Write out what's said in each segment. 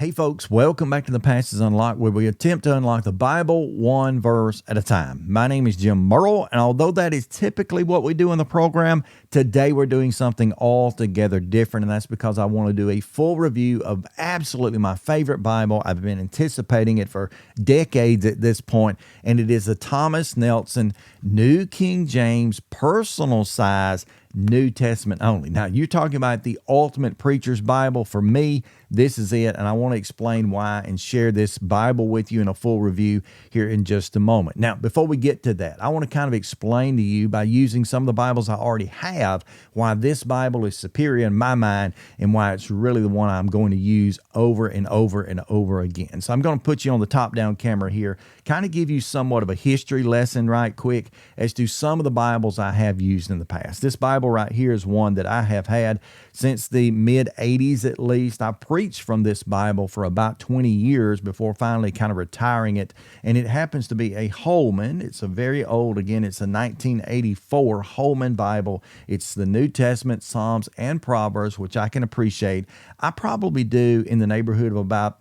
Hey folks, welcome back to the Passages Unlocked, where we attempt to unlock the Bible one verse at a time. My name is Jim Murrell, and although that is typically what we do in the program, today we're doing something altogether different, and that's because I want to do a full review of absolutely my favorite Bible. I've been anticipating it for decades at this point, and it is the Thomas Nelson New King James Personal Size New Testament only. Now, you're talking about the ultimate preacher's Bible. For me, this is it, and I want to explain why and share this Bible with you in a full review here in just a moment. Now, before we get to that, I want to kind of explain to you by using some of the Bibles I already have why this Bible is superior in my mind and why it's really the one I'm going to use over and over and over again. So I'm going to put you on the top-down camera here, kind of give you somewhat of a history lesson right quick as to some of the Bibles I have used in the past. This Bible right here is one that I have had since the mid-'80s at least. I preached from this Bible for about 20 years before finally kind of retiring it, and it happens to be a Holman. It's a very old, again, it's a 1984 Holman Bible. It's the New Testament, Psalms, and Proverbs, which I can appreciate. I probably do in the neighborhood of about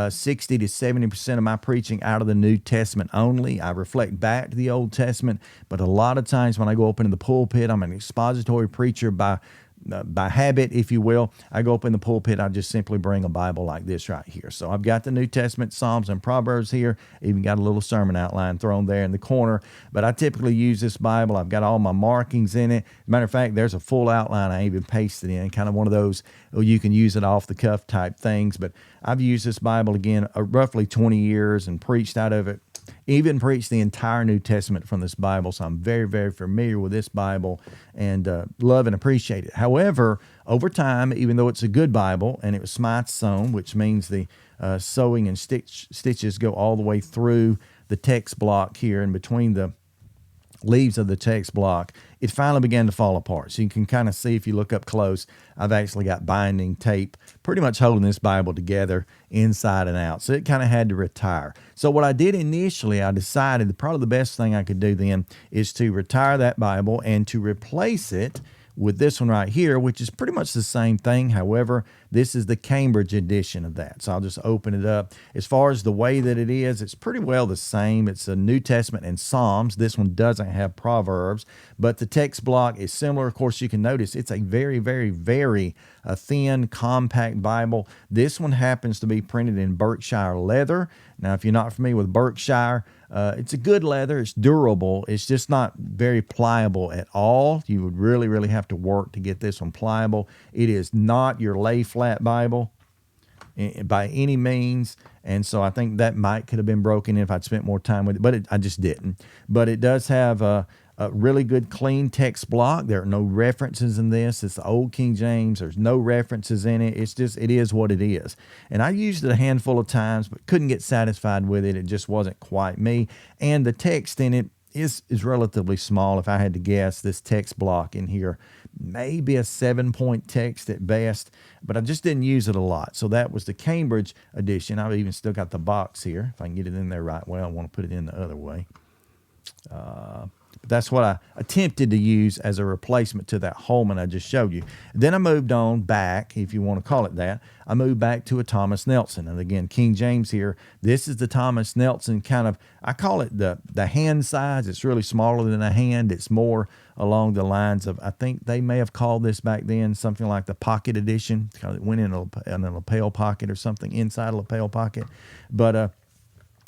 60 to 70% of my preaching out of the New Testament only. I reflect back to the Old Testament, but a lot of times when I go up into the pulpit, I'm an expository preacher by habit, if you will. I go up in the pulpit, I just simply bring a Bible like this right here. So I've got the New Testament, Psalms, and Proverbs here. Even got a little sermon outline thrown there in the corner. But I typically use this Bible. I've got all my markings in it. As a matter of fact, there's a full outline I even pasted in, kind of one of those, you can use it off the cuff type things. But I've used this Bible, again, roughly 20 years and preached out of it. Even preached the entire New Testament from this Bible, so I'm very, very familiar with this Bible and love and appreciate it. However, over time, even though it's a good Bible, and it was Smythe sewn, which means the sewing and stitches go all the way through the text block here and between the leaves of the text block, it finally began to fall apart. So you can kind of see if you look up close, I've actually got binding tape pretty much holding this Bible together inside and out. So it kind of had to retire. So what I did initially, I decided that probably the best thing I could do then is to retire that Bible and to replace it with this one right here, which is pretty much the same thing. However, this is the Cambridge edition of that. So I'll just open it up. As far as the way that it is, it's pretty well the same. It's a New Testament and Psalms. This one doesn't have Proverbs, but the text block is similar. Of course, you can notice it's a very, very, very thin, compact Bible. This one happens to be printed in Berkshire leather. Now, if you're not familiar with Berkshire, it's a good leather. It's durable. It's just not very pliable at all. You would really, really have to work to get this one pliable. It is not your lay flat Bible by any means. And so I think that could have been broken if I'd spent more time with it, but I just didn't. But it does have a really good clean text block. There are no references in this. It's the old King James. There's no references in it. It's just, it is what it is. And I used it a handful of times, but couldn't get satisfied with it. It just wasn't quite me. And the text in it is relatively small. If I had to guess, this text block in here, maybe a 7-point text at best, but I just didn't use it a lot. So that was the Cambridge edition. I've even still got the box here. If I can get it in there right way, I want to put it in the other way. That's what I attempted to use as a replacement to that Holman I just showed you. Then I moved on back, if you want to call it that. I moved back to a Thomas Nelson. And again, King James here. This is the Thomas Nelson kind of, I call it the hand size. It's really smaller than a hand. It's more along the lines of, I think they may have called this back then something like the pocket edition, because it went in a lapel pocket or something, inside a lapel pocket. But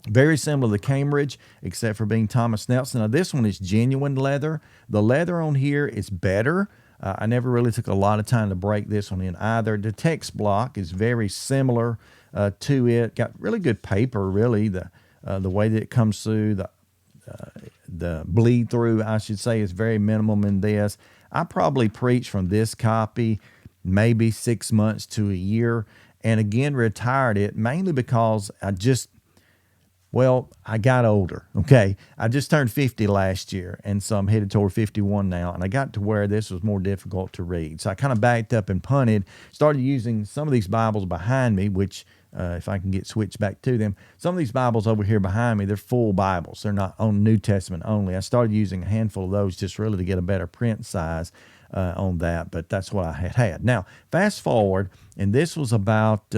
very similar to Cambridge, except for being Thomas Nelson. Now, this one is genuine leather. The leather on here is better. I never really took a lot of time to break this one in either. The text block is very similar to it. Got really good paper, really. The way that it comes through, the bleed through, I should say, is very minimum in this. I probably preached from this copy maybe 6 months to a year, and again retired it mainly because I got older, okay? I just turned 50 last year, and so I'm headed toward 51 now, and I got to where this was more difficult to read. So I kind of backed up and punted, started using some of these Bibles behind me, which, if I can get switched back to them, some of these Bibles over here behind me, they're full Bibles. They're not on New Testament only. I started using a handful of those just really to get a better print size on that, but that's what I had. Now, fast forward, and this was about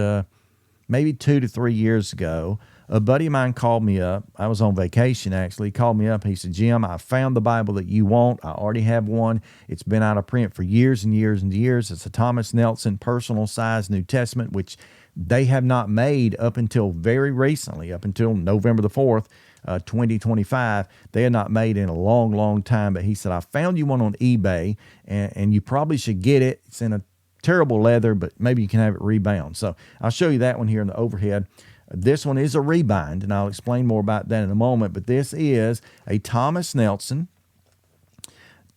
maybe 2 to 3 years ago, a buddy of mine called me up. I was on vacation, actually. He called me up. He said, Jim, I found the Bible that you want. I already have one. It's been out of print for years and years and years. It's a Thomas Nelson personal size New Testament, which they have not made up until very recently, up until November the 4th, 2025. They had not made in a long, long time. But he said, I found you one on eBay, and you probably should get it. It's in a terrible leather, but maybe you can have it rebound. So I'll show you that one here in the overhead. This one is a rebind, and I'll explain more about that in a moment. But this is a Thomas Nelson,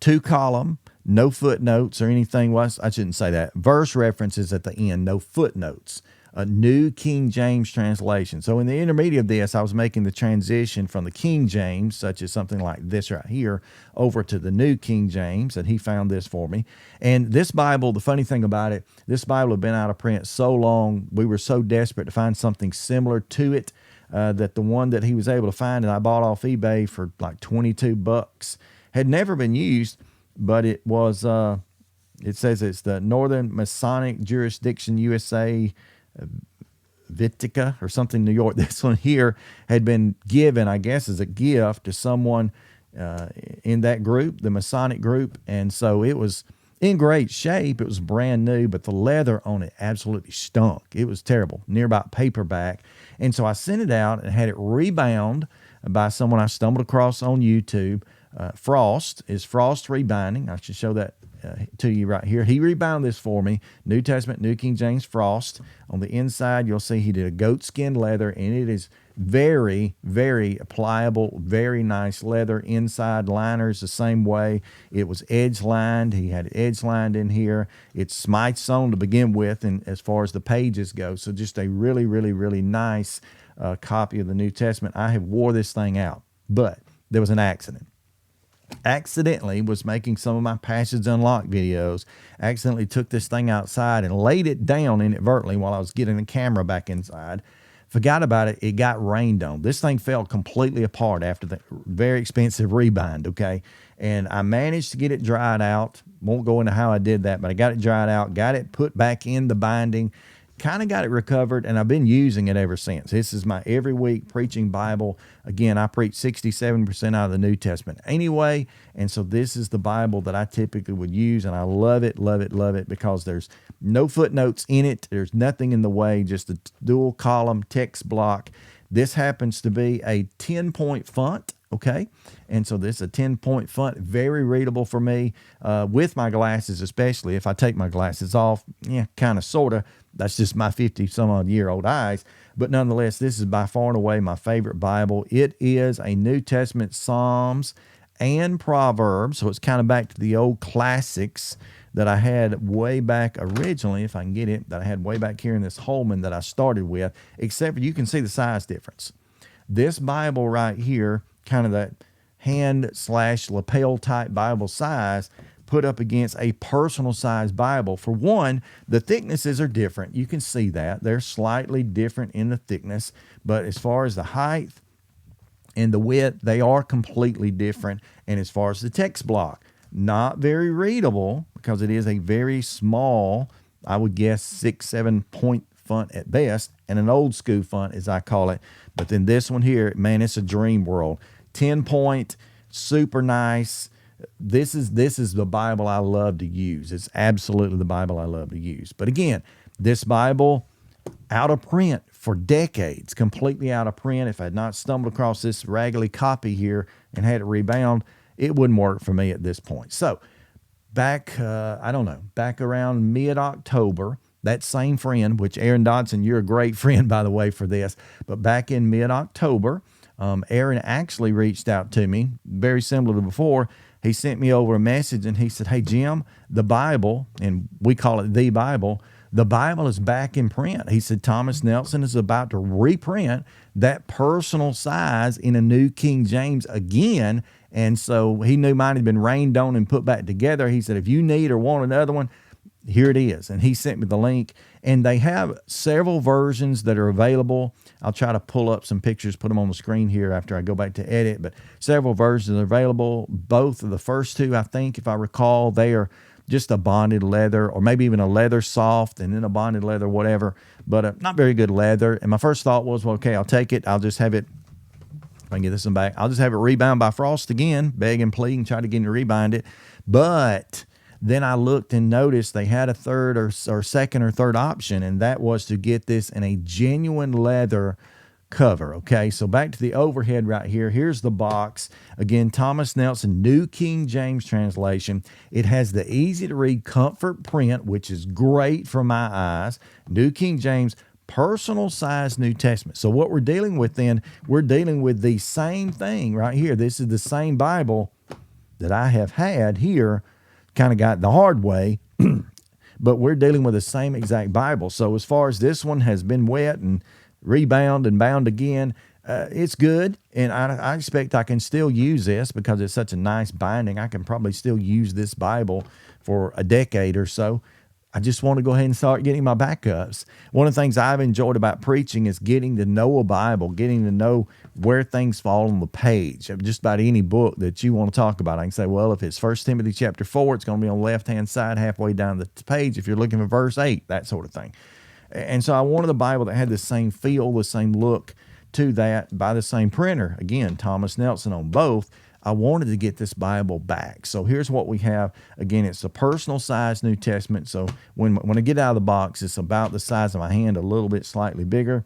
2-column, no footnotes or anything. Well, I shouldn't say that. Verse references at the end, no footnotes. A New King James translation. So in the intermediate of this, I was making the transition from the King James, such as something like this right here, over to the New King James, and he found this for me. And this Bible, the funny thing about it, this Bible had been out of print so long, we were so desperate to find something similar to it, that the one that he was able to find and I bought off eBay for like $22 had never been used, but it was, it says it's the Northern Masonic Jurisdiction USA Vitica or something, New York. This one here had been given, I guess, as a gift to someone in that group, the Masonic group. And so it was in great shape. It was brand new, but the leather on it absolutely stunk. It was terrible, near about paperback. And so I sent it out and had it rebound by someone I stumbled across on YouTube. Frost rebinding. I should show that to you right here. He rebound this for me. New Testament, New King James, Frost. On the inside, you'll see he did a goatskin leather, and it is very, very pliable, very nice leather. Inside liners the same way. It was edge lined. He had it edge lined in here. It's smite sewn to begin with, and as far as the pages go. So just a really, really, really nice copy of the New Testament. I have wore this thing out, but there was an accident. Accidentally was making some of my Passage Unlocked videos, accidentally took this thing outside and laid it down inadvertently while I was getting the camera back inside. Forgot about it. It got rained on. This thing fell completely apart after the very expensive rebind, okay? And I managed to get it dried out. Won't go into how I did that, but I got it dried out, got it put back in the binding, kind of got it recovered, and I've been using it ever since. This is my every week preaching Bible. Again, I preach 67% out of the New Testament anyway, and so this is the Bible that I typically would use, and I love it, love it, love it, because there's no footnotes in it. There's nothing in the way, just a dual column text block. This happens to be a 10-point font, okay? And so this is a 10-point font, very readable for me, with my glasses especially. If I take my glasses off, yeah, kind of, sort of. That's just my 50-some-odd-year-old eyes. But nonetheless, this is by far and away my favorite Bible. It is a New Testament Psalms and Proverbs, so it's kind of back to the old classics that I had way back originally, if I can get it, that I had way back here in this Holman that I started with, except for you can see the size difference. This Bible right here, kind of that hand/lapel type Bible size, put up against a personal size Bible. For one, the thicknesses are different. You can see that. They're slightly different in the thickness, but as far as the height and the width, they are completely different. And as far as the text block, not very readable because it is a very small, I would guess 6-7 point font at best, and an old school font as I call it. But then this one here, man, it's a dream world. 10-point, super nice. This is the Bible I love to use. It's absolutely the Bible I love to use. But again, this Bible out of print for decades, completely out of print. If I had not stumbled across this raggedy copy here and had it rebound, it wouldn't work for me at this point. So back around mid-October, that same friend, which Aaron Dodson, you're a great friend, by the way, for this, but back in mid-October, Aaron actually reached out to me, very similar to before. He sent me over a message and he said, hey, Jim, the Bible, and we call it the Bible is back in print. He said, Thomas Nelson is about to reprint that personal size in a New King James again. And so he knew mine had been rained on and put back together. He said, if you need or want another one, here it is. And he sent me the link. And they have several versions that are available. I'll try to pull up some pictures, put them on the screen here after I go back to edit. But several versions are available. Both of the first two, I think, if I recall, they are just a bonded leather or maybe even a leather soft and then a bonded leather, whatever. but not very good leather. And my first thought was, well, okay, I'll take it. I'll just have it. If I can get this one back, I'll just have it rebound by Frost again, beg and plead and try to get him to rebind it. But then I looked and noticed they had a third or second or third option, and that was to get this in a genuine leather cover. Okay, so back to the overhead right here. Here's the box. Again, Thomas Nelson, New King James translation. It has the easy to read Comfort Print, which is great for my eyes. New King James personal size New Testament. So what we're dealing with then, we're dealing with the same thing right here. This is the same Bible that I have had here, kind of got the hard way, but we're dealing with the same exact Bible. So as far as this one has been wet and rebound and bound again, it's good. And I expect I can still use this because it's such a nice binding. I can probably still use this Bible for a decade or so. I just want to go ahead and start getting my backups. One of the things I've enjoyed about preaching is getting to know a Bible, getting to know where things fall on the page. Just about any book that you want to talk about, I can say, well, if it's 1 Timothy chapter 4, it's going to be on the left-hand side halfway down the page if you're looking for verse 8, that sort of thing. And so I wanted a Bible that had the same feel, the same look to that by the same printer. Again, Thomas Nelson on both. I wanted to get this Bible back. So here's what we have. Again, it's a personal size New Testament. So when I get out of the box, it's about the size of my hand, a little bit slightly bigger.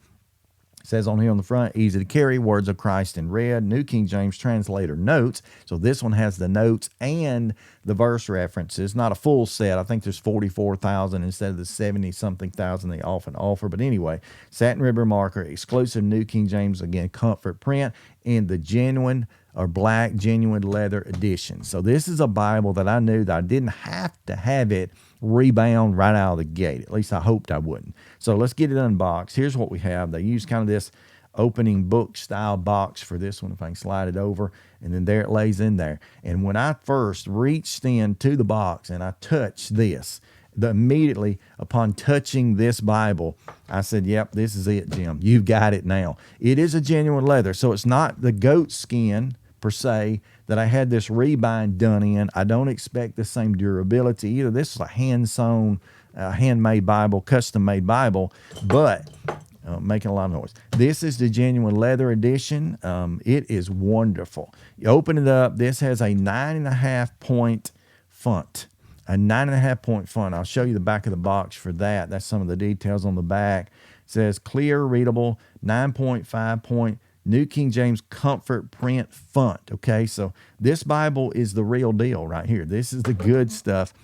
It says on here on the front, easy to carry, words of Christ in red, New King James translator notes. So this one has the notes and the verse references, not a full set. I think there's 44,000 instead of the 70-something thousand they often offer. But anyway, satin ribbon marker, exclusive New King James, again, Comfort Print, in the genuine or black genuine leather edition. So this is a Bible that I knew that I didn't have to have it rebound right out of the gate. At least I hoped I wouldn't. So let's get it unboxed. Here's what we have. They use kind of this opening book style box for this one, if I can slide it over, and then there it lays in there. And when I first reached into the box and I touched this, immediately upon touching this Bible, I said, yep, this is it, Jim. You've got it now. It is a genuine leather, so it's not the goat skin per se that I had this rebind done in. I don't expect the same durability either. This is a hand-sewn, handmade Bible, custom-made Bible, but making a lot of noise. This is the genuine leather edition. It is wonderful. You open it up. This has a 9.5 point font. A 9.5 point font. I'll show you the back of the box for that. That's some of the details on the back. It says clear, readable, 9.5 point New King James Comfort Print font. Okay, so this Bible is the real deal right here. This is the good stuff.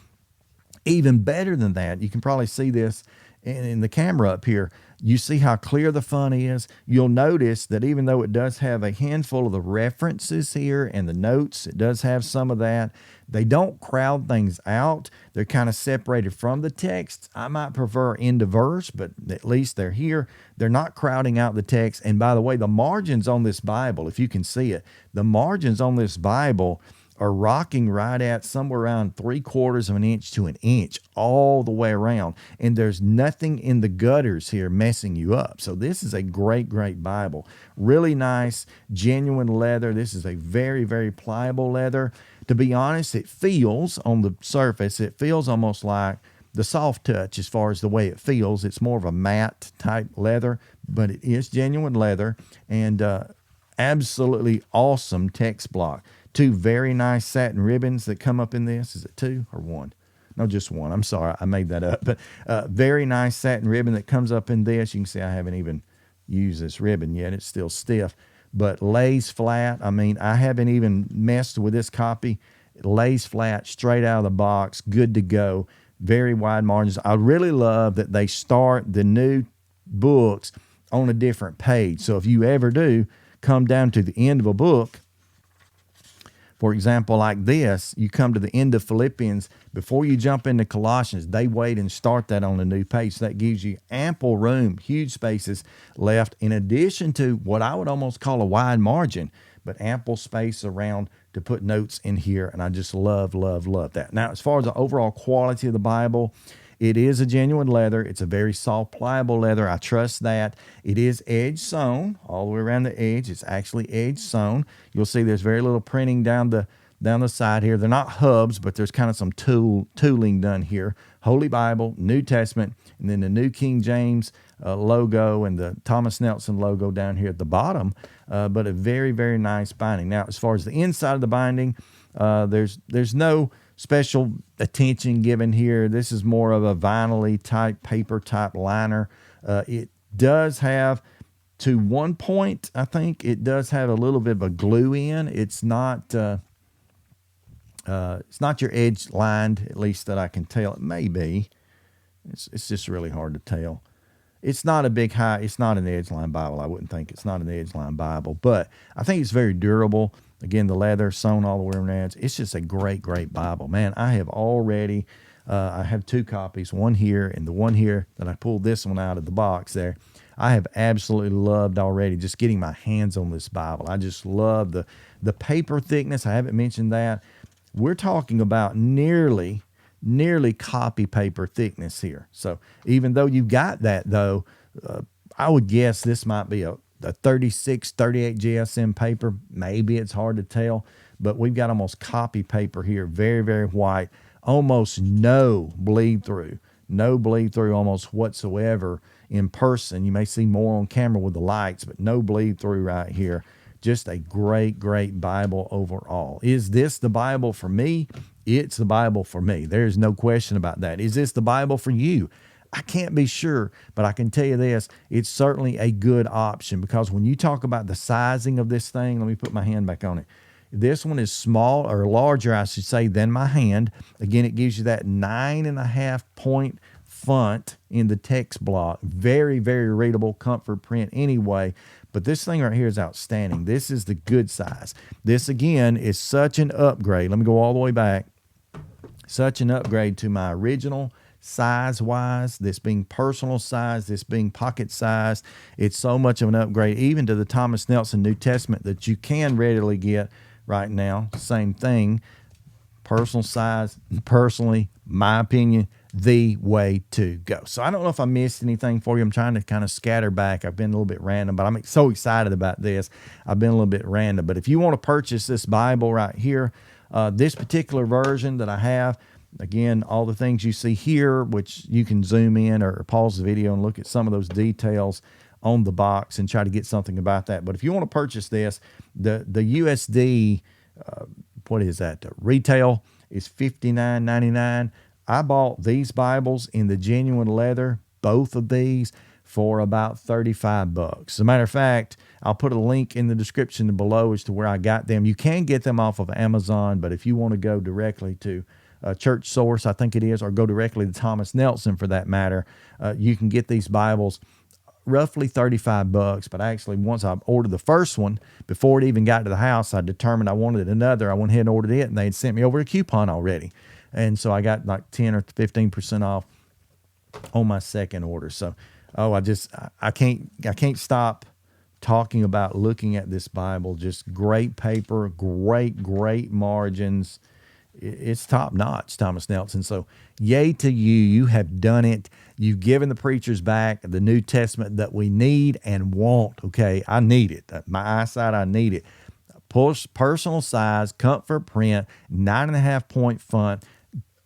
Even better than that, you can probably see this in the camera up here. You see how clear the font is. You'll notice that even though it does have a handful of the references here and the notes, it does have some of that. They don't crowd things out. They're kind of separated from the text. I might prefer end of verse, but at least they're here. They're not crowding out the text. And by the way, the margins on this Bible, if you can see it, the margins on this Bible are rocking right at somewhere around 3/4 of an inch to an inch all the way around. And there's nothing in the gutters here messing you up. So this is a great, great Bible. Really nice, genuine leather. This is a very, very pliable leather. To be honest, it feels on the surface, it feels almost like the soft touch as far as the way it feels. It's more of a matte type leather, but it is genuine leather and absolutely awesome text block. Two very nice satin ribbons that come up in this. Is it two or one? No, just one. I'm sorry, I made that up. But very nice satin ribbon that comes up in this. You can see I haven't even used this ribbon yet. It's still stiff, but lays flat. I mean, I haven't even messed with this copy. It lays flat, straight out of the box, good to go. Very wide margins. I really love that they start the new books on a different page. So if you ever do come down to the end of a book, for example, like this, you come to the end of Philippians, before you jump into Colossians, they wait and start that on a new page. So that gives you ample room, huge spaces left, in addition to what I would almost call a wide margin, but ample space around to put notes in here. And I just love, love, love that. Now, as far as the overall quality of the Bible, it is a genuine leather. It's a very soft, pliable leather. I trust that. It is edge sewn all the way around the edge. It's actually edge sewn. You'll see there's very little printing down the side here. They're not hubs, but there's kind of some tooling done here Holy Bible, New Testament, and then the New King James logo and the Thomas Nelson logo down here at the bottom, but a very, very nice binding. Now, as far as the inside of the binding, there's no special attention given here. This is more of a vinyl-y type, paper type liner. It does have, to one point, I think, it does have a little bit of a glue in. It's not your edge lined, at least that I can tell. It may be. It's just really hard to tell. It's not it's not an edge line Bible. I wouldn't think it's not an edge line Bible, but I think it's very durable. Again, the leather sewn all the way around the edge. It's just a great, great Bible. Man, I have already, I have 2 copies, one here and the one here that I pulled this one out of the box there. I have absolutely loved already just getting my hands on this Bible. I just love the paper thickness. I haven't mentioned that. We're talking about nearly copy paper thickness here. So even though you got that, though, I would guess this might be a 36, 38 GSM paper. Maybe, it's hard to tell, but we've got almost copy paper here. Very, very white, almost no bleed through almost whatsoever in person. You may see more on camera with the lights, but no bleed through right here. Just a great, great Bible overall. Is this the Bible for me? It's the Bible for me. There's no question about that. Is this the Bible for you? I can't be sure, but I can tell you this, it's certainly a good option, because when you talk about the sizing of this thing, let me put my hand back on it. This one is small, or larger, I should say, than my hand. Again, it gives you that 9.5 point font in the text block. Very, very readable, comfort print anyway. But this thing right here is outstanding. This is the good size. This, again, is such an upgrade. Let me go all the way back. Such an upgrade to my original size-wise, this being personal size, this being pocket size. It's so much of an upgrade, even to the Thomas Nelson New Testament that you can readily get right now. Same thing. Personal size, personally, my opinion, the way to go. So I don't know if I missed anything for you. I'm trying to kind of scatter back. I've been a little bit random, but I'm so excited about this. I've been a little bit random. But if you want to purchase this Bible right here, this particular version that I have, again, all the things you see here, which you can zoom in or pause the video and look at some of those details on the box and try to get something about that. But if you want to purchase this, the USD, what is that? Retail is $59.99. I bought these Bibles in the genuine leather, both of these, for about $35. As a matter of fact, I'll put a link in the description below as to where I got them. You can get them off of Amazon, but if you want to go directly to Church Source, I think it is, or go directly to Thomas Nelson for that matter, you can get these Bibles roughly $35. But actually, once I ordered the first one, before it even got to the house, I determined I wanted another. I went ahead and ordered it, and they had sent me over a coupon already. And so I got like 10 or 15% off on my second order. So, I can't stop talking about looking at this Bible. Just great paper, great margins. It's top notch, Thomas Nelson. So yay to you. You have done it. You've given the preachers back the New Testament that we need and want. Okay. I need it. My eyesight, I need it. Personal size, comfort print, 9.5 point font,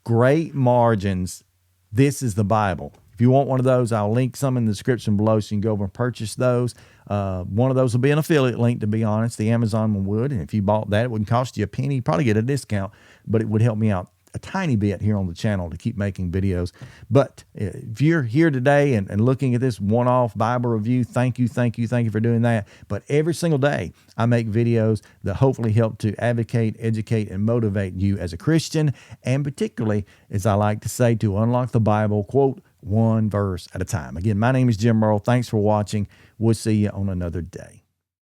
great margins. This is the Bible. If you want one of those, I'll link some in the description below so you can go over and purchase those. One of those will be an affiliate link, to be honest. The Amazon one would. And if you bought that, it wouldn't cost you a penny. You'd probably get a discount, but it would help me out a tiny bit here on the channel to keep making videos. But if you're here today and looking at this one-off Bible review, thank you for doing that. But every single day, I make videos that hopefully help to advocate, educate, and motivate you as a Christian, and particularly, as I like to say, to unlock the Bible, quote, one verse at a time. Again, my name is Jim Merle. Thanks for watching. We'll see you on another day.